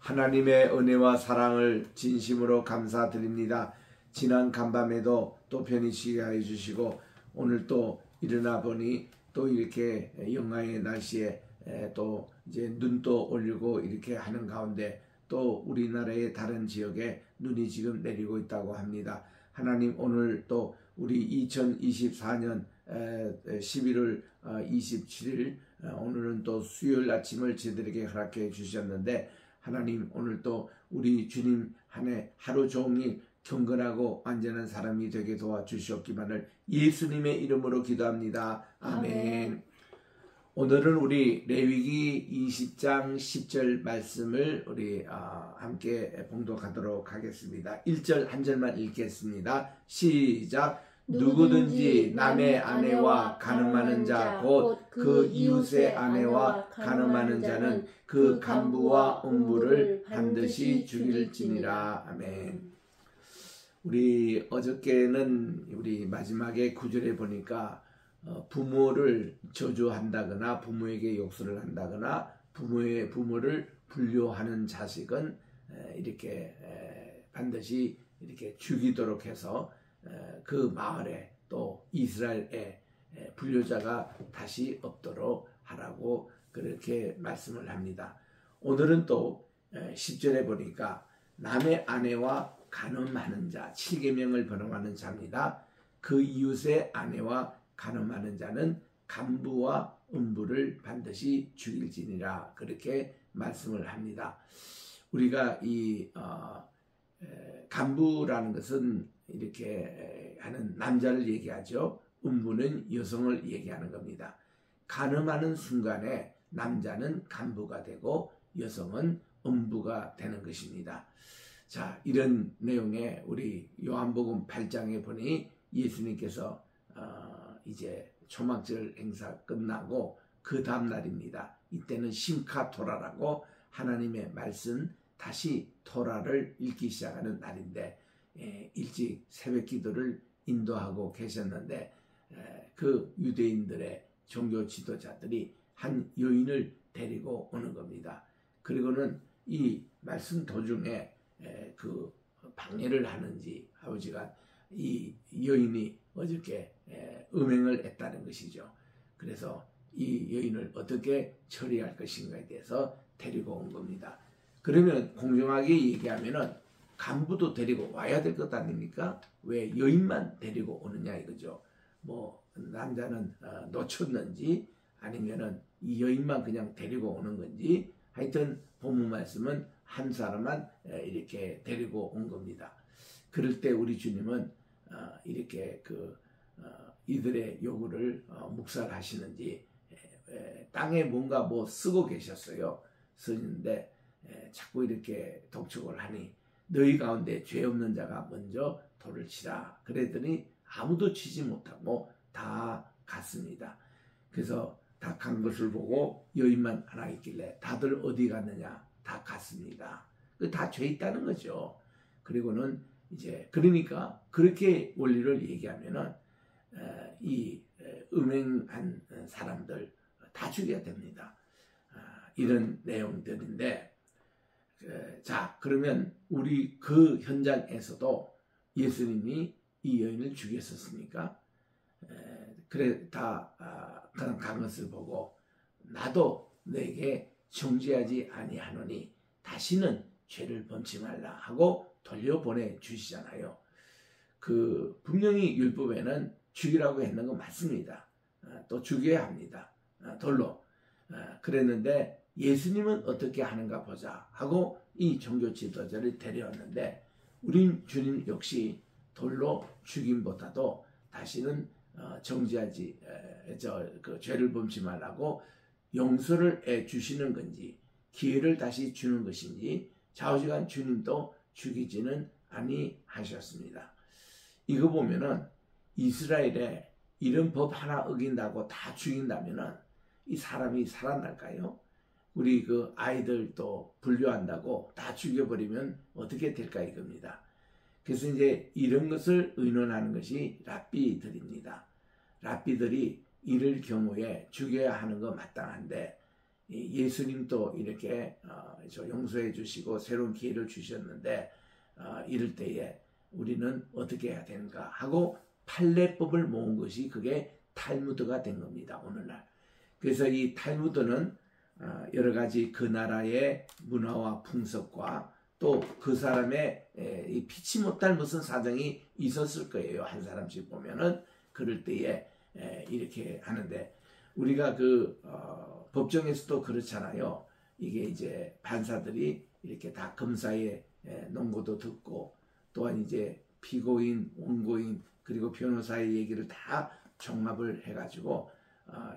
하나님의 은혜와 사랑을 진심으로 감사드립니다. 지난 간밤에도 또 편히 쉬게 해주시고 오늘 또 일어나 보니 또 이렇게 영하의 날씨에 또 이제 눈도 올리고 이렇게 하는 가운데 또 우리나라의 다른 지역에 눈이 지금 내리고 있다고 합니다. 하나님, 오늘 또 우리 2024년 11월 27일 오늘은 또 수요일 아침을 저희들에게 허락해 주셨는데, 하나님, 오늘 또 우리 주님 한 해 하루 종일 경건하고 안전한 사람이 되게 도와주시옵기만을 예수님의 이름으로 기도합니다. 아멘. 오늘은 우리 레위기 20장 10절 말씀을 우리 함께 봉독하도록 하겠습니다. 1절 한 절만 읽겠습니다. 시작. 누구든지 남의 아내와 간음하는 자 곧 그 이웃의 아내와 간음하는 자는 그 간부와 음부를 반드시 죽일지니라. 아멘. 우리 어저께는 우리 마지막에 9절에 보니까 부모를 저주한다거나 부모에게 욕설을 한다거나 부모를 불효하는 자식은 이렇게 반드시 이렇게 죽이도록 해서 그 마을에 또 이스라엘에 불효자가 다시 없도록 하라고 그렇게 말씀을 합니다. 오늘은 또 10절에 보니까 남의 아내와 간음하는 자, 7계명을 번영하는 자입니다. 그 이웃의 아내와 간음하는 자는 간부와 음부를 반드시 죽일지니라, 그렇게 말씀을 합니다. 우리가 이 간부라는 것은 이렇게 하는 남자를 얘기하죠. 음부는 여성을 얘기하는 겁니다. 간음하는 순간에 남자는 간부가 되고 여성은 음부가 되는 것입니다. 자, 이런 내용에 우리 요한복음 8장에 보니 예수님께서 이제 초막절 행사 끝나고 그 다음 날입니다. 이때는 심카토라라고 하나님의 말씀 다시 토라를 읽기 시작하는 날인데 일찍 새벽 기도를 인도하고 계셨는데 그 유대인들의 종교 지도자들이 한 여인을 데리고 오는 겁니다. 그리고는 이 말씀 도중에 그 방해를 하는지 아버지가 이 여인이 어저께 음행을 했다는 것이죠. 그래서 이 여인을 어떻게 처리할 것인가에 대해서 데리고 온 겁니다. 그러면 공정하게 얘기하면은 간부도 데리고 와야 될 것 아닙니까? 왜 여인만 데리고 오느냐 이거죠. 뭐 남자는 놓쳤는지 아니면은 이 여인만 그냥 데리고 오는 건지, 하여튼 본문 말씀은 한 사람만 이렇게 데리고 온 겁니다. 그럴 때 우리 주님은 이렇게 이들의 요구를 묵살하시는지 땅에 뭔가 뭐 쓰고 계셨어요. 쓰는데 자꾸 이렇게 독촉을 하니 너희 가운데 죄 없는 자가 먼저 돌을 치라. 그랬더니 아무도 치지 못하고 다 갔습니다. 그래서 다 간 것을 보고 여인만 하나 있길래 다들 어디 갔느냐? 다 갔습니다. 다 죄 있다는 거죠. 그리고는 이제 그러니까 그렇게 원리를 얘기하면은 이 음행한 사람들 다 죽여야 됩니다. 이런 내용들인데, 자, 그러면 우리 그 현장에서도 예수님이 이 여인을 죽였었습니까? 그래 다 간 것을 보고 나도 내게 정죄하지 아니하노니 다시는 죄를 범치 말라 하고 돌려보내 주시잖아요. 분명히 율법에는 죽이라고 했는 거 맞습니다. 또 죽여야 합니다. 돌로. 그랬는데 예수님은 어떻게 하는가 보자 하고 이 종교 지도자를 데려왔는데, 우린 주님 역시 돌로 죽임보다도 다시는 정죄하지 죄를 범치 말라고 용서를 해 주시는 건지 기회를 다시 주는 것인지 좌우지간 주님도 죽이지는 아니하셨습니다. 이거 보면은 이스라엘에 이런 법 하나 어긴다고 다 죽인다면은 이 사람이 살아날까요? 우리 그 아이들도 분류한다고 다 죽여버리면 어떻게 될까 이겁니다. 그래서 이제 이런 것을 의논하는 것이 랍비들입니다. 랍비들이 이럴 경우에 죽여야 하는 거 마땅한데 예수님도 이렇게 용서해 주시고 새로운 기회를 주셨는데 이럴 때에 우리는 어떻게 해야 되는가 하고 판례법을 모은 것이 그게 탈무드가 된 겁니다. 오늘날. 그래서 이 탈무드는 여러 가지 그 나라의 문화와 풍습과 또 그 사람의 피치 못할 무슨 사정이 있었을 거예요. 한 사람씩 보면은 그럴 때에 이렇게 하는데 우리가 법정에서도 그렇잖아요. 이게 이제 판사들이 이렇게 다 검사의 논고도 듣고 또한 이제 피고인, 원고인 그리고 변호사의 얘기를 다 종합을 해가지고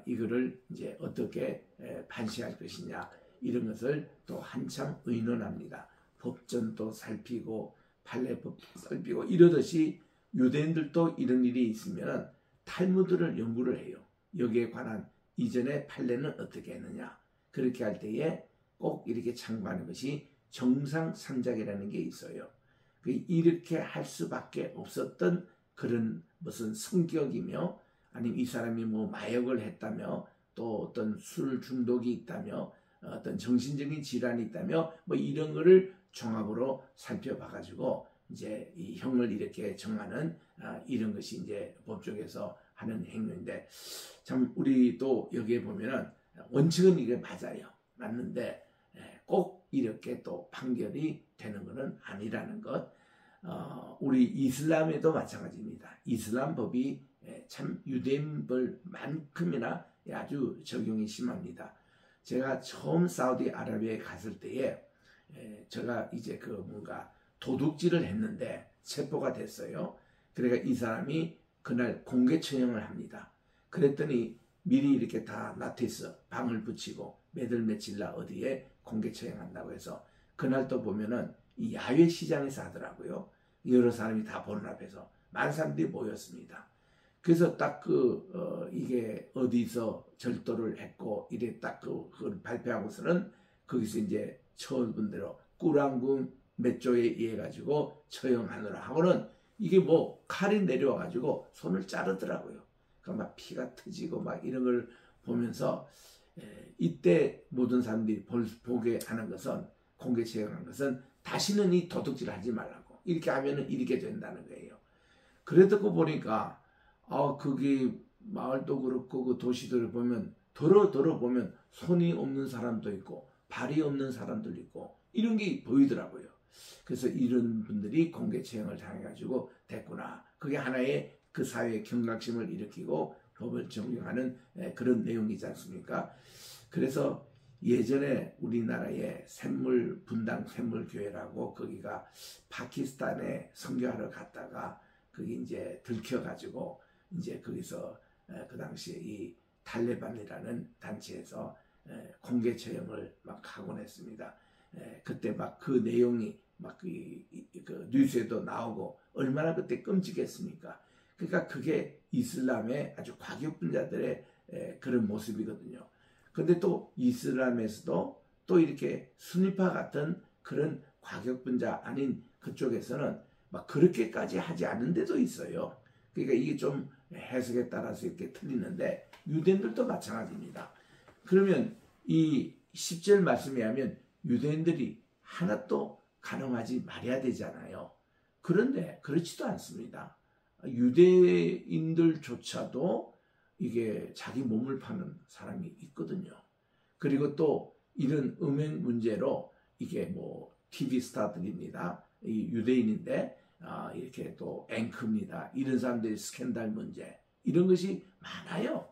이거를 이제 어떻게 판시할 것이냐 이런 것을 또 한참 의논합니다. 법전도 살피고 판례법도 살피고 이러듯이 유대인들도 이런 일이 있으면 탈무드를 연구를 해요. 여기에 관한 이전의 판례는 어떻게 했느냐. 그렇게 할 때에 꼭 이렇게 참고하는 것이 정상상작이라는 게 있어요. 이렇게 할 수밖에 없었던 그런 무슨 성격이며 아니면 이 사람이 뭐 마약을 했다며 또 어떤 술 중독이 있다며 어떤 정신적인 질환이 있다며 뭐 이런 거를 종합으로 살펴봐 가지고 이제 이 형을 이렇게 정하는 이런 것이 이제 법정에서 하는 행위인데 참 우리도 여기에 보면은 원칙은 이게 맞는데 꼭 이렇게 또 판결이 되는 것은 아니라는 것. 우리 이슬람에도 마찬가지입니다. 이슬람 법이 참 유대인법만큼이나 아주 적용이 심합니다. 제가 처음 사우디아라비아에 갔을 때에 제가 이제 뭔가 도둑질을 했는데 체포가 됐어요. 그러니까 이 사람이 그날 공개 처형을 합니다. 그랬더니 미리 이렇게 다 나티스 방을 붙이고 몇월 며칠날 어디에 공개 처형한다고 해서 그날 또 보면은 이 야외 시장에서 하더라고요. 여러 사람이 다 보는 앞에서 많은 사람들이 모였습니다. 그래서 딱 이게 어디서 절도를 했고 이래 딱 그걸 발표하고서는 거기서 이제 처분대로 꾸란궁 몇 조에 의해 가지고 처형하느라 하고는 이게 뭐 칼이 내려와 가지고 손을 자르더라고요. 그러니까 막 피가 터지고 막 이런 걸 보면서 이때 모든 사람들이 보게 하는 것은 공개 처형한 것은 다시는 이 도둑질 하지 말라고 이렇게 하면은 이렇게 된다는 거예요. 그래도 보니까 그게 마을도 그렇고 그 도시들을 보면 더러 보면 손이 없는 사람도 있고 발이 없는 사람도 있고 이런 게 보이더라고요. 그래서 이런 분들이 공개 처형을 당해가지고 됐구나. 그게 하나의 그 사회의 경각심을 일으키고 법을 적용하는 그런 내용이지 않습니까? 그래서 예전에 우리나라에 분당 샘물교회라고 거기가 파키스탄에 선교하러 갔다가 그게 이제 들켜가지고 이제 거기서 그 당시에 이 탈레반이라는 단체에서 공개 처형을 막 하곤 했습니다. 그때 막 그 내용이 막 그 뉴스에도 나오고 얼마나 그때 끔찍했습니까? 그러니까 그게 이슬람의 아주 과격분자들의 그런 모습이거든요. 근데 또 이슬람에서도 또 이렇게 순위파 같은 그런 과격분자 아닌 그쪽에서는 막 그렇게까지 하지 않는 데도 있어요. 그러니까 이게 좀 해석에 따라서 이렇게 틀리는데 유대인들도 마찬가지입니다. 그러면 이 10절 말씀에 하면 유대인들이 하나도 간음하지 말아야 되잖아요. 그런데 그렇지도 않습니다. 유대인들조차도 이게 자기 몸을 파는 사람이 있거든요. 그리고 또 이런 음행 문제로 이게 뭐 TV 스타들입니다. 이 유대인인데 이렇게 또 앵커입니다. 이런 사람들이 스캔들 문제 이런 것이 많아요.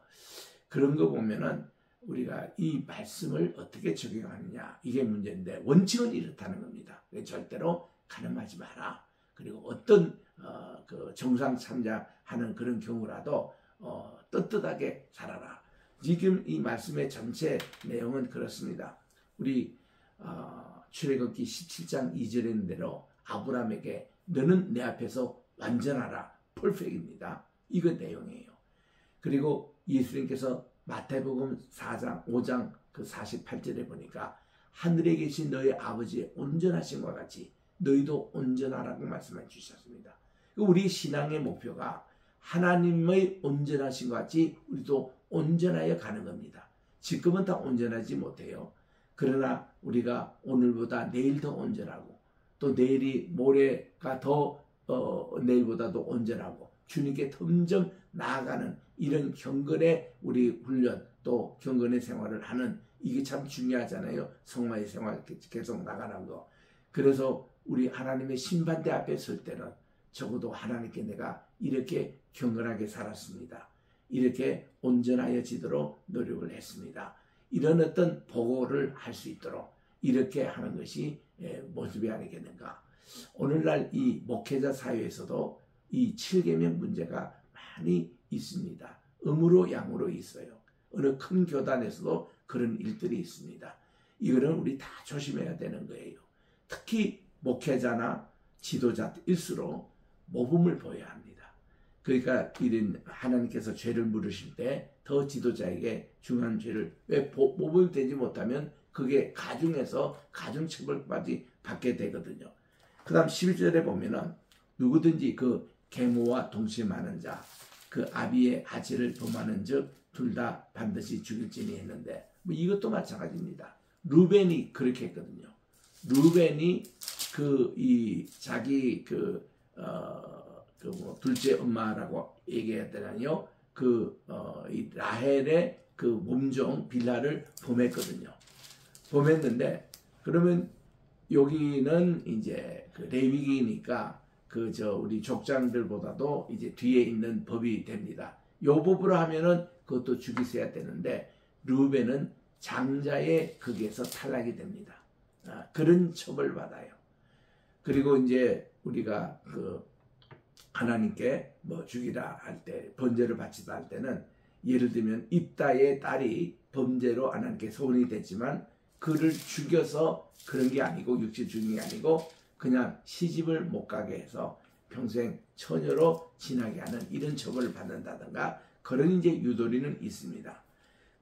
그런 거 보면은 우리가 이 말씀을 어떻게 적용하느냐 이게 문제인데 원칙은 이렇다는 겁니다. 절대로 간음하지 마라. 그리고 어떤 그 정상 참작하는 그런 경우라도 떳떳하게 살아라. 지금 이 말씀의 전체 내용은 그렇습니다. 우리 출애굽기 17장 2절에 있는 대로 아브라함에게 너는 내 앞에서 완전하라. 퍼펙트입니다. 이거 내용이에요. 그리고 예수님께서 마태복음 4장 5장 그 48절에 보니까 하늘에 계신 너희 아버지의 온전하심과 같이 너희도 온전하라고 말씀해 주셨습니다. 우리 신앙의 목표가 하나님의 온전하심과 같이 우리도 온전하여 가는 겁니다. 지금은 다 온전하지 못해요. 그러나 우리가 오늘보다 내일 더 온전하고 또 내일이 모레가 더 내일보다도 온전하고 주님께 점점 나아가는 이런 경건의 우리 훈련 또 경건의 생활을 하는 이게 참 중요하잖아요. 성화의 생활 계속 나가는 거. 그래서 우리 하나님의 심판대 앞에 설 때는 적어도 하나님께 내가 이렇게 경건하게 살았습니다. 이렇게 온전하여지도록 노력을 했습니다. 이런 어떤 보고를 할 수 있도록 이렇게 하는 것이 모습이 아니겠는가. 오늘날 이 목회자 사회에서도 이 7계명 문제가 많이 있습니다. 음으로 양으로 있어요. 어느 큰 교단에서도 그런 일들이 있습니다. 이거는 우리 다 조심해야 되는 거예요. 특히 목회자나 지도자일수록 모범을 보여야 합니다. 그러니까 이런 하나님께서 죄를 물으실 때 더 지도자에게 중요한 죄를 왜 모범이 되지 못하면 그게 가중에서 가중처벌까지 받게 되거든요. 그 다음 11절에 보면은 누구든지 그 계모와 동침하는 자, 그 아비의 아치를 범하는 즉 둘 다 반드시 죽일지니 했는데 뭐 이것도 마찬가지입니다. 루벤이 그렇게 했거든요. 루벤이 자기 둘째 엄마라고 얘기했더니요. 이 라헬의 그 몸종 빌라를 범했거든요. 범했는데 그러면 여기는 이제 그 레위기니까 우리 족장들보다도 이제 뒤에 있는 법이 됩니다. 요 법으로 하면은 그것도 죽이셔야 되는데 루벤은 장자의 거기에서 탈락이 됩니다. 그런 처벌을 받아요. 그리고 이제 우리가 하나님께 뭐 죽이라 할 때, 번제를 바치다 할 때는 예를 들면 입다의 딸이 범죄로 하나님께 소원이 됐지만 그를 죽여서 그런 게 아니고 육체 죽인 게 아니고 그냥 시집을 못 가게 해서 평생 처녀로 지나게 하는 이런 처벌을 받는다든가 그런 이제 유도리는 있습니다.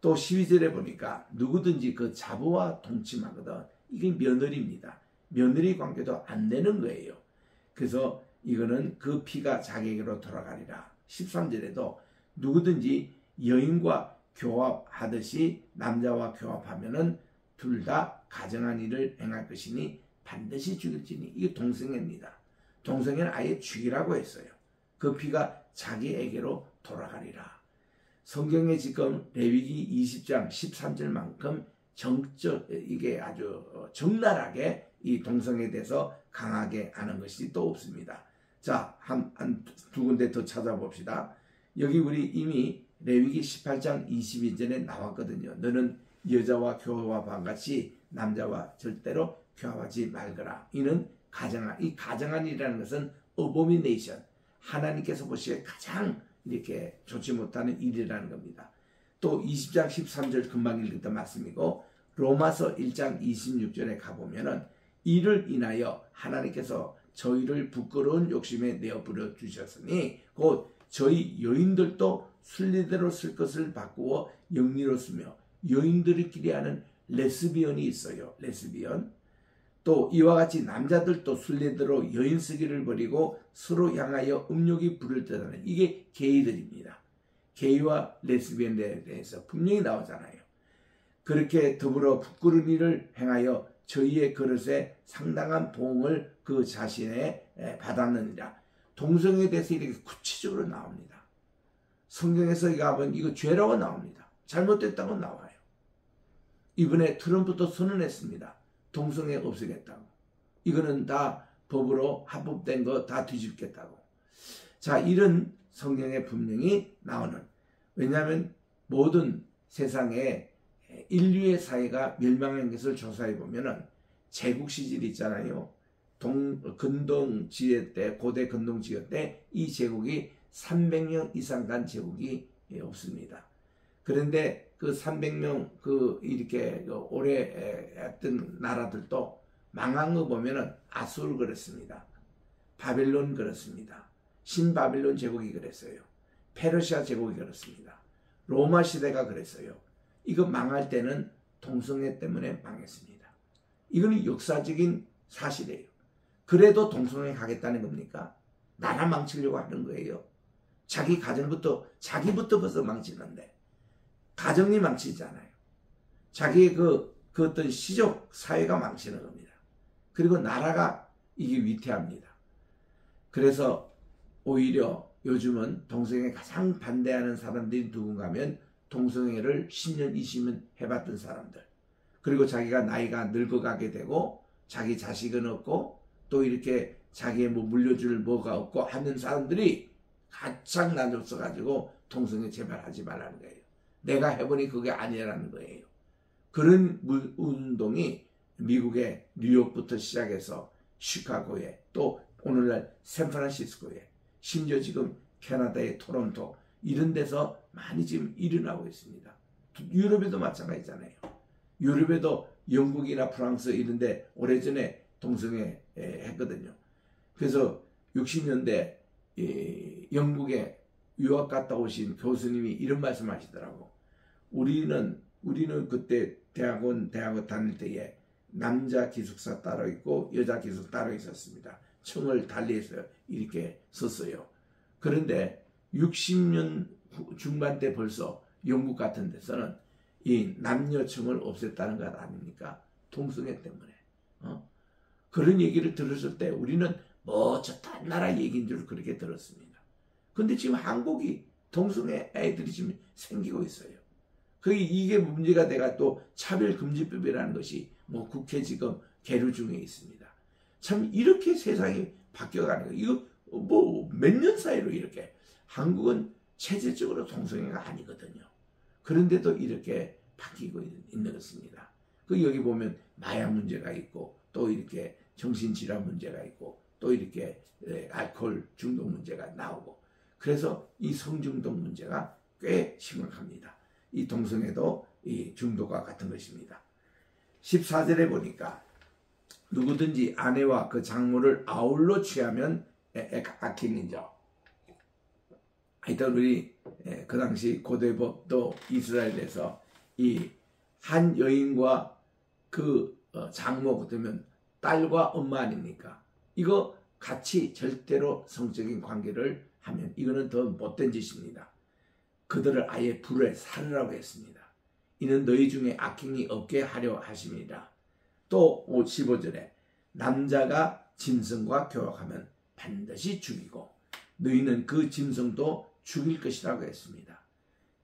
또 12절에 보니까 누구든지 그 자부와 동침하거든 이게 며느리입니다. 며느리 관계도 안 되는 거예요. 그래서 이거는 그 피가 자기에게로 돌아가리라. 13절에도 누구든지 여인과 교합하듯이 남자와 교합하면은 둘 다 가정한 일을 행할 것이니 반드시 죽일지니 이게 동성애입니다. 동성애는 아예 죽이라고 했어요. 그 피가 자기에게로 돌아가리라. 성경에 지금 레위기 20장 13절만큼 이게 아주 적나라하게 이 동성애에 대해서 강하게 하는 것이 또 없습니다. 자, 두 군데 더 찾아봅시다. 여기 우리 이미 레위기 18장 22절에 나왔거든요. 너는 여자와 교합한 같이 남자와 절대로 교합하지 말거라. 이는 이 가정한이라는 것은 어보미네이션. 하나님께서 보시기에 가장 이렇게 좋지 못하는 일이라는 겁니다. 또 20장 13절 금방 읽었던 말씀이고 로마서 1장 26절에 가보면은 이를 인하여 하나님께서 저희를 부끄러운 욕심에 내어버려 주셨으니 곧 저희 여인들도 순리대로 쓸 것을 바꾸어 영리로 쓰며 여인들끼리 하는 레스비언이 있어요. 레스비언. 또 이와 같이 남자들도 순리대로 여인 쓰기를 버리고 서로 향하여 음욕이 부를 듯하는 이게 게이들입니다. 게이와 레스비언에 대해서 분명히 나오잖아요. 그렇게 더불어 부끄러운 일을 행하여 저희의 그릇에 상당한 보응을 그 자신에 받았느니라. 동성애에 대해서 이렇게 구체적으로 나옵니다. 성경에서 가면 이거 죄라고 나옵니다. 잘못됐다고 나와요. 이번에 트럼프도 선언했습니다. 동성애 없애겠다고. 이거는 다 법으로 합법된 거 다 뒤집겠다고. 자, 이런 성경에 분명히 나오는. 왜냐하면 모든 세상에 인류의 사회가 멸망한 것을 조사해 보면은 제국 시절이 있잖아요. 근동지혜 때, 고대 근동지혜 때 이 제국이 300년 이상 간 제국이 없습니다. 그런데 그 300명 이렇게 오래 했던 나라들도 망한 거 보면은 아수르 그랬습니다. 바벨론 그렇습니다. 신바벨론 제국이 그랬어요. 페르시아 제국이 그렇습니다. 로마 시대가 그랬어요. 이거 망할 때는 동성애 때문에 망했습니다. 이거는 역사적인 사실이에요. 그래도 동성애 가겠다는 겁니까? 나라 망치려고 하는 거예요. 자기 가정부터 자기부터 벌써 망치는데 가정이 망치잖아요. 자기의 그 어떤 시족 사회가 망치는 겁니다. 그리고 나라가 이게 위태합니다. 그래서 오히려 요즘은 동성애에 가장 반대하는 사람들이 누군가 하면 동성애를 10년, 20년 해봤던 사람들. 그리고 자기가 나이가 늙어가게 되고 자기 자식은 없고 또 이렇게 자기의 뭐 물려줄 뭐가 없고 하는 사람들이 가장 나눠서 동성애 제발 하지 말라는 거예요. 내가 해보니 그게 아니라는 거예요. 그런 운동이 미국의 뉴욕부터 시작해서 시카고에 또 오늘날 샌프란시스코에 심지어 지금 캐나다의 토론토 이런 데서 많이 지금 일어나고 있습니다. 유럽에도 마찬가지잖아요. 유럽에도 영국이나 프랑스 이런 데 오래전에 동성애 했거든요. 그래서 60년대 영국에 유학 갔다 오신 교수님이 이런 말씀 하시더라고. 우리는 그때 대학원 다닐 때에 남자 기숙사 따로 있고 여자 기숙사 따로 있었습니다. 층을 달리해서 이렇게 썼어요. 그런데 60년 중반 때 벌써 영국 같은 데서는 이 남녀층을 없앴다는 것 아닙니까? 동성애 때문에. 그런 얘기를 들었을 때 우리는 뭐 저 딴 나라 얘기인 줄 그렇게 들었습니다. 근데 지금 한국이 동성애 애들이 지금 생기고 있어요. 이게 문제가 돼가 또 차별금지법이라는 것이 뭐 국회 지금 계류 중에 있습니다. 참 이렇게 세상이 바뀌어가는 거예요. 이거 뭐 몇 년 사이로 이렇게. 한국은 체질적으로 동성애가 아니거든요. 그런데도 이렇게 바뀌고 있는 것입니다. 여기 보면 마약 문제가 있고 또 이렇게 정신질환 문제가 있고 또 이렇게 알코올 중독 문제가 나오고 그래서 이 성중독 문제가 꽤 심각합니다. 이 동성애도 이 중독과 같은 것입니다. 14절에 보니까 누구든지 아내와 그 장모를 아울러 취하면 악행이죠. 하여튼 우리 그 당시 고대법도 이스라엘에서 이 한 여인과 그 장모 그러면 딸과 엄마 아닙니까? 이거 같이 절대로 성적인 관계를 하면 이거는 더 못된 짓입니다. 그들을 아예 불에 살으라고 했습니다. 이는 너희 중에 악행이 없게 하려 하심이라. 또 15절에 남자가 짐승과 교역하면 반드시 죽이고 너희는 그 짐승도 죽일 것이라고 했습니다.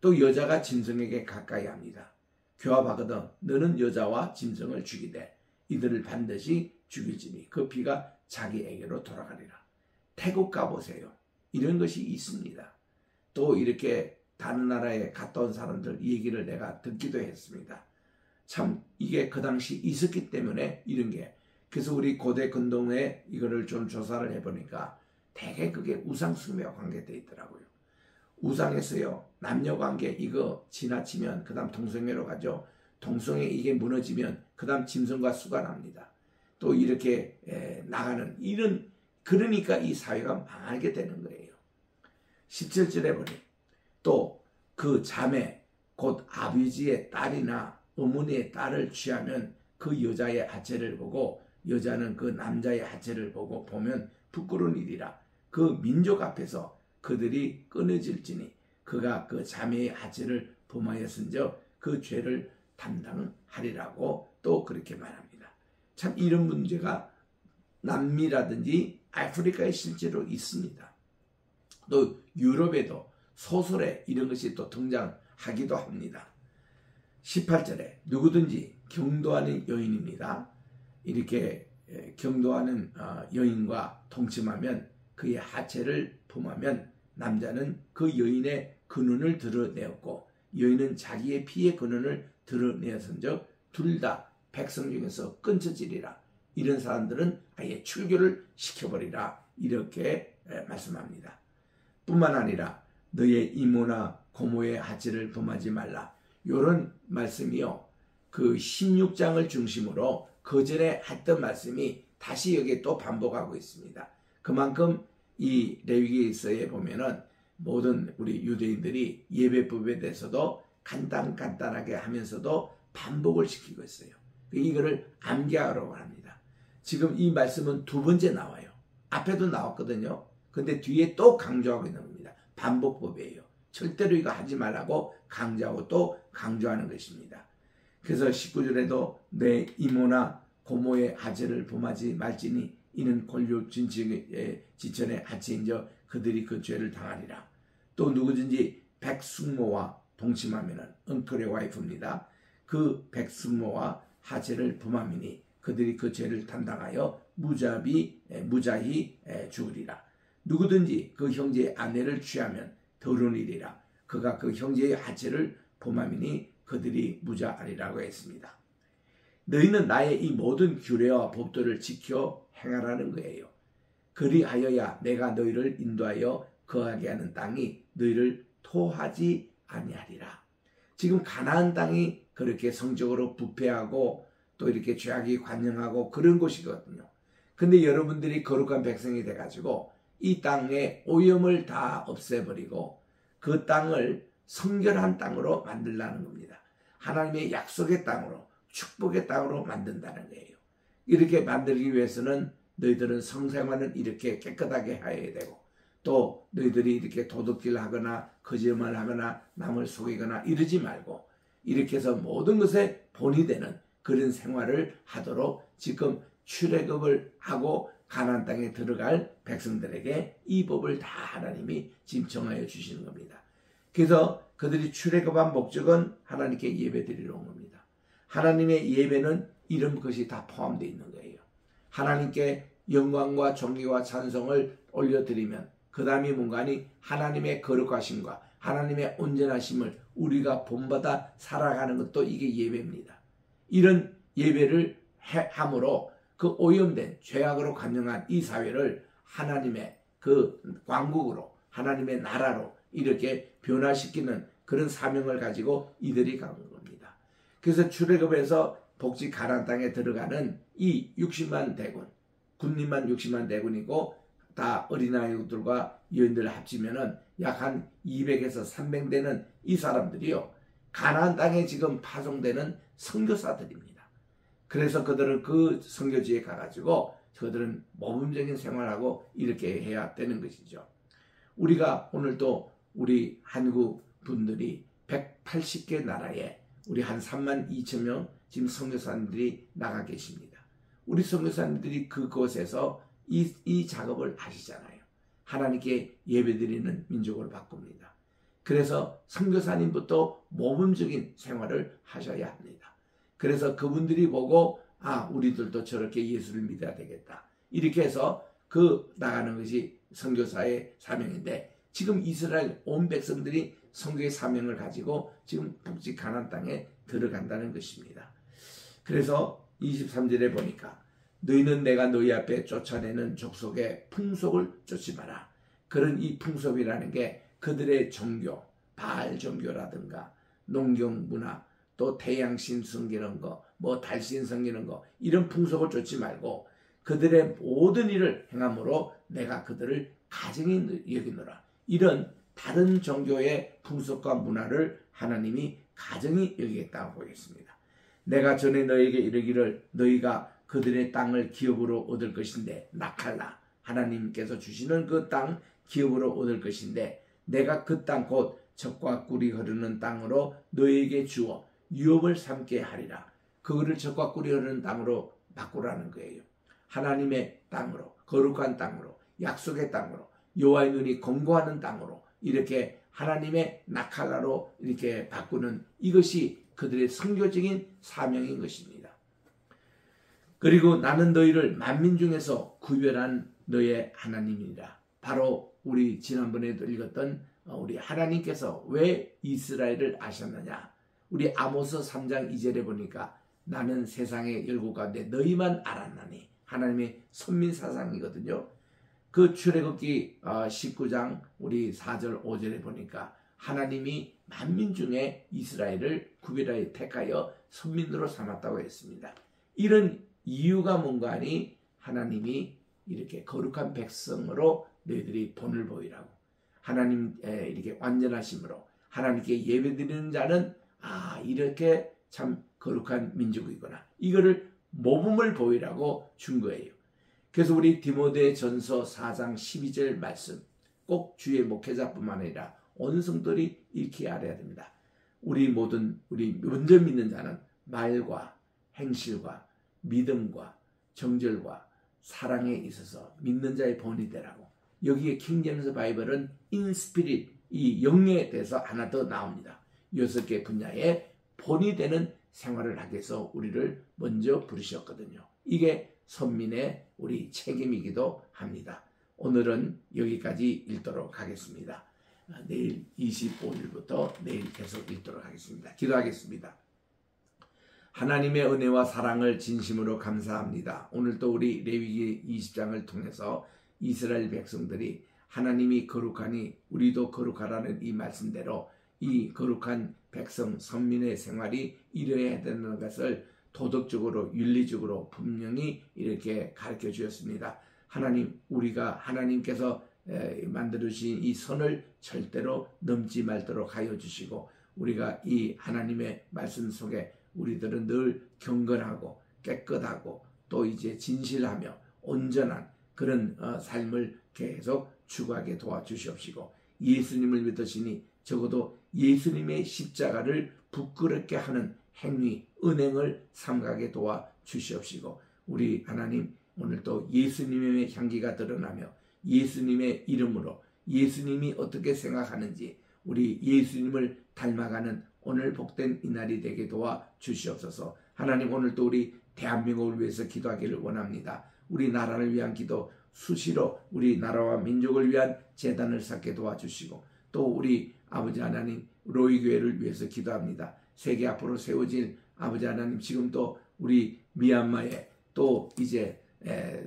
또 여자가 짐승에게 가까이 합니다. 교합하거든 너는 여자와 짐승을 죽이되 이들을 반드시 죽일지니 그 피가 자기에게로 돌아가리라. 태국 가보세요. 이런 것이 있습니다. 또 이렇게 다른 나라에 갔다 온 사람들 얘기를 내가 듣기도 했습니다. 참 이게 그 당시 있었기 때문에 이런 게 그래서 우리 고대 근동에 이거를 좀 조사를 해보니까 대개 그게 우상숭배와 관계되어 있더라고요. 우상에서요 남녀관계 이거 지나치면 그 다음 동성애로 가죠. 동성애 이게 무너지면 그 다음 짐승과 수가 납니다. 또 이렇게 나가는 이런 그러니까 이 사회가 망하게 되는 거예요. 17절에 보니 또 그 자매 곧 아버지의 딸이나 어머니의 딸을 취하면 그 여자의 하체를 보고 여자는 그 남자의 하체를 보면 부끄러운 일이라. 그 민족 앞에서 그들이 끊어질지니 그가 그 자매의 하체를 범하였은즉 그 죄를 담당하리라고 또 그렇게 말합니다. 참 이런 문제가 남미라든지 아프리카에 실제로 있습니다. 또 유럽에도 소설에 이런 것이 또 등장하기도 합니다. 18절에 누구든지 경도하는 여인입니다. 이렇게 경도하는 여인과 동침하면 그의 하체를 범하면 남자는 그 여인의 근원을 드러내었고 여인은 자기의 피의 근원을 드러내었은즉 둘 다 백성 중에서 끊쳐지리라. 이런 사람들은 아예 출교를 시켜버리라. 이렇게 말씀합니다. 뿐만 아니라 너의 이모나 고모의 하체를 범하지 말라. 이런 말씀이요. 그 16장을 중심으로 그 전에 했던 말씀이 다시 여기에 또 반복하고 있습니다. 그만큼 이 레위기서에 보면은 모든 우리 유대인들이 예배법에 대해서도 간단하게 하면서도 반복을 시키고 있어요. 이거를 암기하라고 합니다. 지금 이 말씀은 두 번째 나와요. 앞에도 나왔거든요. 근데 뒤에 또 강조하고 있는 겁니다. 반복법이에요. 절대로 이거 하지 말라고 강조하고 또 강조하는 것입니다. 그래서 19절에도 내 이모나 고모의 하체를 범하지 말지니 이는 권력진지의 지천의 하체인저 그들이 그 죄를 당하리라. 또 누구든지 백숙모와 동침하면은 엉터리 와이프입니다. 그 백숙모와 하체를 범함이니 그들이 그 죄를 담당하여 무자히 죽으리라. 누구든지 그 형제의 아내를 취하면 더러운 일이라. 그가 그 형제의 하체를 범함이니 그들이 무자하리라고 했습니다. 너희는 나의 이 모든 규례와 법도를 지켜 행하라는 거예요. 그리하여야 내가 너희를 인도하여 거하게 하는 땅이 너희를 토하지 아니하리라. 지금 가나안 땅이 그렇게 성적으로 부패하고 또 이렇게 죄악이 관영하고 그런 곳이거든요. 근데 여러분들이 거룩한 백성이 돼가지고 이 땅의 오염을 다 없애버리고 그 땅을 성결한 땅으로 만들라는 겁니다. 하나님의 약속의 땅으로, 축복의 땅으로 만든다는 거예요. 이렇게 만들기 위해서는 너희들은 성생활은 이렇게 깨끗하게 해야 되고, 또 너희들이 이렇게 도둑질 하거나 거짓말 하거나 남을 속이거나 이러지 말고 이렇게 해서 모든 것에 본이 되는 그런 생활을 하도록 지금 출애굽을 하고 가나안 땅에 들어갈 백성들에게 이 법을 다 하나님이 지금 정하여 주시는 겁니다. 그래서 그들이 출애굽한 목적은 하나님께 예배드리러 온 겁니다. 하나님의 예배는 이런 것이 다 포함되어 있는 거예요. 하나님께 영광과 존귀와 찬송을 올려드리면 그 다음이 뭔가니 하나님의 거룩하심과 하나님의 온전하심을 우리가 본받아 살아가는 것도 이게 예배입니다. 이런 예배를 함으로 그 오염된 죄악으로 관영한 이 사회를 하나님의 그 왕국으로 하나님의 나라로 이렇게 변화시키는 그런 사명을 가지고 이들이 가는 겁니다. 그래서 출애굽에서 복지 가나안 땅에 들어가는 이 60만 대군, 군림만 60만 대군이고 다 어린아이들과 여인들 합치면은 약 한 200에서 300대는 이 사람들이요. 가나안 땅에 지금 파송되는 선교사들입니다. 그래서 그들은 그 선교지에 가가지고 그들은 모범적인 생활하고 이렇게 해야 되는 것이죠. 우리가 오늘 또 우리 한국 분들이 180개 나라에 우리 한 3만 2천 명 지금 선교사님들이 나가 계십니다. 우리 선교사님들이 그곳에서 이 작업을 하시잖아요. 하나님께 예배드리는 민족을 바꿉니다. 그래서 선교사님부터 모범적인 생활을 하셔야 합니다. 그래서 그분들이 보고 우리들도 저렇게 예수를 믿어야 되겠다. 이렇게 해서 나가는 것이 선교사의 사명인데 지금 이스라엘 온 백성들이 선교의 사명을 가지고 지금 북지 가나안 땅에 들어간다는 것입니다. 그래서 23절에 보니까 너희는 내가 너희 앞에 쫓아내는 족속의 풍속을 쫓지 마라. 그런 이 풍속이라는 게 그들의 종교, 바알 종교라든가 농경 문화, 또 태양신 섬기는 거, 뭐 달신 섬기는 거 이런 풍속을 쫓지 말고 그들의 모든 일을 행함으로 내가 그들을 가증히 여기노라. 이런 다른 종교의 풍속과 문화를 하나님이 가증히 여기겠다고 보겠습니다. 내가 전에 너에게 이르기를 너희가 그들의 땅을 기업으로 얻을 것인데 나칼라 하나님께서 주시는 그 땅 기업으로 얻을 것인데 내가 그 땅 곧 젖과 꿀이 흐르는 땅으로 너희에게 주어 유업을 삼게 하리라. 그거를 젖과 꿀이 흐르는 땅으로 바꾸라는 거예요. 하나님의 땅으로, 거룩한 땅으로, 약속의 땅으로, 여호와의 눈이 공고하는 땅으로 이렇게 하나님의 나칼라로 이렇게 바꾸는 이것이 그들의 선교적인 사명인 것입니다. 그리고 나는 너희를 만민 중에서 구별한 너의 하나님이라. 바로 우리 지난번에도 읽었던 우리 하나님께서 왜 이스라엘을 아셨느냐. 우리 아모스 3장 2절에 보니까 나는 세상의 열국 가운데 너희만 알았나니 하나님의 선민사상이거든요. 그 출애굽기 19장 우리 4절 5절에 보니까 하나님이 만민 중에 이스라엘을 구별하여 택하여 선민으로 삼았다고 했습니다. 이런 이유가 뭔가 하니 하나님이 이렇게 거룩한 백성으로 너희들이 본을 보이라고 하나님 이렇게 완전하심으로 하나님께 예배드리는 자는 이렇게 참 거룩한 민족이구나. 이거를 모범을 보이라고 준 거예요. 그래서 우리 디모데 전서 4장 12절 말씀 꼭 주의 목회자뿐만 아니라 온 성도들이 익히 알아야 됩니다. 우리 먼저 믿는 자는 말과 행실과 믿음과 정절과 사랑에 있어서 믿는 자의 본이 되라고. 여기에 킹제임스 바이블은 인스피릿, 이 영에 대해서 하나 더 나옵니다. 6개 분야의 본이 되는 생활을 하기 위해서 우리를 먼저 부르셨거든요. 이게 선민의 우리 책임이기도 합니다. 오늘은 여기까지 읽도록 하겠습니다. 내일 25일부터 내일 계속 읽도록 하겠습니다. 기도하겠습니다. 하나님의 은혜와 사랑을 진심으로 감사합니다. 오늘도 우리 레위기 20장을 통해서 이스라엘 백성들이 하나님이 거룩하니 우리도 거룩하라는 이 말씀대로 이 거룩한 백성 선민의 생활이 이루어야 되는 것을 도덕적으로 윤리적으로 분명히 이렇게 가르쳐 주셨습니다. 하나님, 우리가 하나님께서 만들어주신 이 선을 절대로 넘지 말도록 하여 주시고, 우리가 이 하나님의 말씀 속에 우리들은 늘 경건하고 깨끗하고 또 이제 진실하며 온전한 그런 삶을 계속 추구하게 도와주시옵시고, 예수님을 믿으시니 적어도 예수님의 십자가를 부끄럽게 하는 행위, 은행을 삼가게 도와주시옵시고, 우리 하나님 오늘도 예수님의 향기가 드러나며 예수님의 이름으로 예수님이 어떻게 생각하는지 우리 예수님을 닮아가는 오늘 복된 이날이 되게 도와주시옵소서. 하나님, 오늘도 우리 대한민국을 위해서 기도하기를 원합니다. 우리 나라를 위한 기도, 수시로 우리 나라와 민족을 위한 제단을 쌓게 도와주시고, 또 우리 아버지 하나님 로이 교회를 위해서 기도합니다. 세계 앞으로 세워질 아버지 하나님, 지금도 우리 미얀마에, 또 이제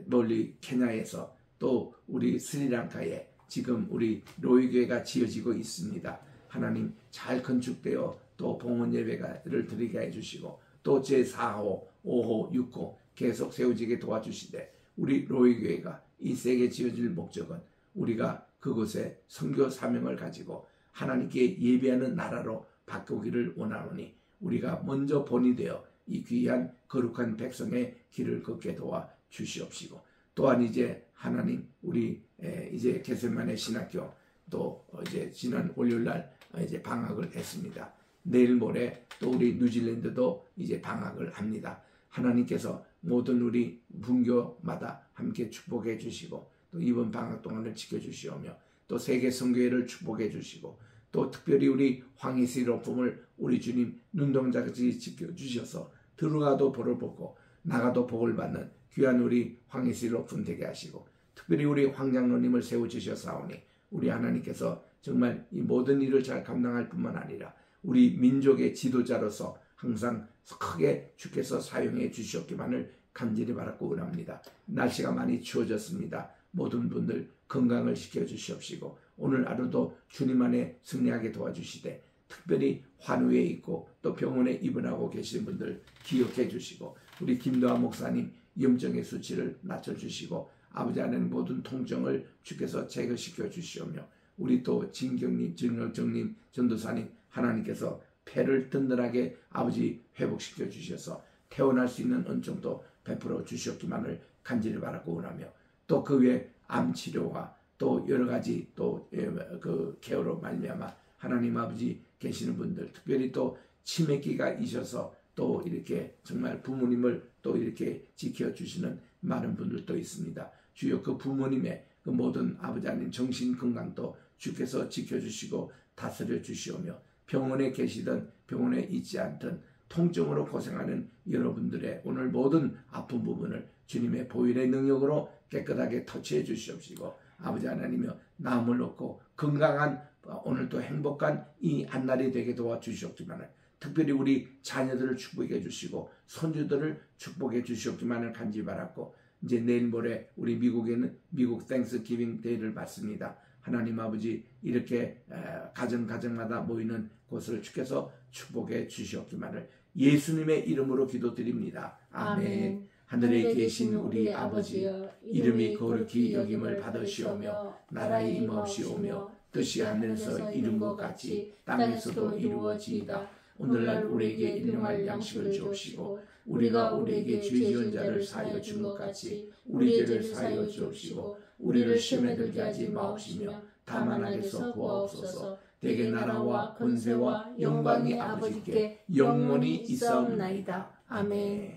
멀리 케냐에서, 또 우리 스리랑카에 지금 우리 로이 교회가 지어지고 있습니다. 하나님, 잘 건축되어 또 봉헌 예배를 드리게 해주시고, 또 제4호, 5호, 6호 계속 세워지게 도와주시되, 우리 로이 교회가 이 세계 지어질 목적은 우리가 그곳에 선교 사명을 가지고 하나님께 예배하는 나라로 바꾸기를 원하노니, 우리가 먼저 본이 되어 이 귀한 거룩한 백성의 길을 걷게 도와 주시옵시고, 또한 이제 하나님, 우리 이제 겟세마네 신학교 또 이제 지난 월요일날 이제 방학을 했습니다. 내일 모레 또 우리 뉴질랜드도 이제 방학을 합니다. 하나님께서 모든 우리 분교마다 함께 축복해 주시고, 또 이번 방학 동안을 지켜주시오며, 또 세계 선교회를 축복해 주시고, 또 특별히 우리 황희슬 로품을 우리 주님 눈동자같이 지켜주셔서 들어가도 복을 받고 나가도 복을 받는 귀한 우리 황희슬 로품 되게 하시고, 특별히 우리 황장로님을 세워주셔사오니 우리 하나님께서 정말 이 모든 일을 잘 감당할 뿐만 아니라 우리 민족의 지도자로서 항상 크게 주께서 사용해 주시옵기만을 간절히 바라고 원합니다. 날씨가 많이 추워졌습니다. 모든 분들 건강을 지켜주시옵시고, 오늘 하루도 주님 안에 승리하게 도와주시되, 특별히 환우에 있고 또 병원에 입원하고 계신 분들 기억해 주시고, 우리 김도하 목사님 염증의 수치를 낮춰주시고, 아버지 하나님 모든 통증을 주께서 제거시켜 주시오며, 우리 또 진경님, 정님, 전도사님 하나님께서 폐를 든든하게 아버지 회복시켜 주셔서 태어날 수 있는 은총도 베풀어 주시옵기만을 간절히 바라고 원하며, 또 그 외에 암치료와 또 여러가지 또 그 케어로 말미암아 하나님 아버지 계시는 분들, 특별히 또 치매기가 있어서 또 이렇게 정말 부모님을 또 이렇게 지켜주시는 많은 분들도 있습니다. 주여, 그 부모님의 그 모든 아버지 하나님 정신 건강도 주께서 지켜주시고 다스려 주시오며, 병원에 계시든 병원에 있지 않든 통증으로 고생하는 여러분들의 오늘 모든 아픈 부분을 주님의 보혈의 능력으로 깨끗하게 터치해 주시옵시고, 아버지 하나님이여 나음을 얻고 건강한 오늘도 행복한 이 한날이 되게 도와주시옵기만을, 특별히 우리 자녀들을 축복해 주시고 손주들을 축복해 주시옵기만을 간절히 바랐고, 이제 내일 모레 우리 미국에는 미국 땡스기빙 데이를 맞습니다. 하나님 아버지, 이렇게 가정마다 모이는 곳을 주께서 축복해 주시옵기만을 예수님의 이름으로 기도드립니다. 아멘. 하늘에 계신 우리 아버지, 이름이 거룩히 여김을 받으시오며 나라의 임하옵시오며 뜻이 하늘에서 이룬 것 같이 땅에서도 이루어지이다. 오늘날 우리에게 일용할 양식을 주옵시고, 우리가 우리에게 죄 지은 자를 사하여 준 것 같이 우리 죄를 사하여 주옵시고, 우리를 시험에 들게 하지 마옵시며 다만 악에서 구하옵소서. 대개 나라와 권세와 영광이 아버지께 영원히 있사옵나이다. 아멘.